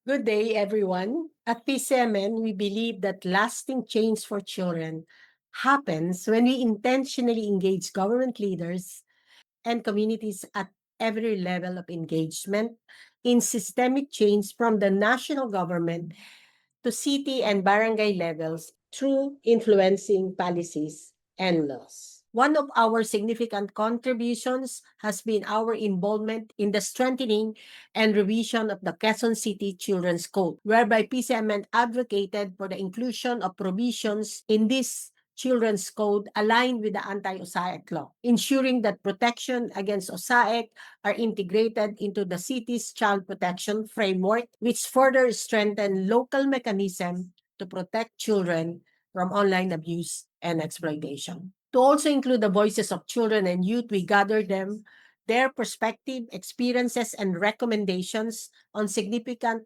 Good day, everyone. At PCMN, we believe that lasting change for children happens when we intentionally engage government leaders and communities at every level of engagement in systemic change from the national government to city and barangay levels through influencing policies and laws. One of our significant contributions has been our involvement in the strengthening and revision of the Quezon City Children's Code, whereby PCMN advocated for the inclusion of provisions in this Children's Code aligned with the anti-OSAIC law, ensuring that protection against OSAIC are integrated into the city's child protection framework, which further strengthen local mechanism to protect children from online abuse and exploitation. To also include the voices of children and youth, we gather them, their perspective, experiences, and recommendations on significant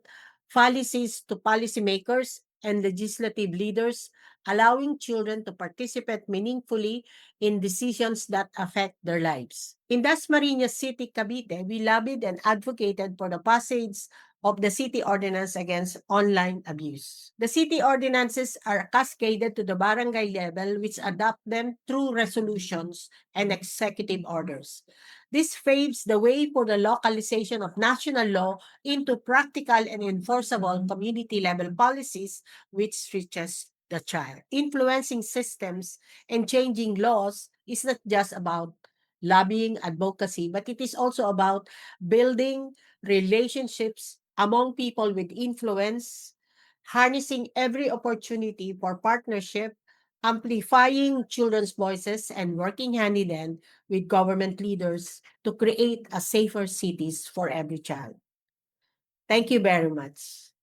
policies to policymakers and legislative leaders, allowing children to participate meaningfully in decisions that affect their lives. In Dasmariñas City, Cavite, we lobbied and advocated for the passage of the city ordinance against online abuse. The city ordinances are cascaded to the barangay level, which adopt them through resolutions and executive orders. This paves the way for the localization of national law into practical and enforceable community level policies which reaches the child. Influencing systems and changing laws is not just about lobbying advocacy, but it is also about building relationships among people with influence, harnessing every opportunity for partnership, amplifying children's voices, and working hand in hand with government leaders to create a safer cities for every child. Thank you very much.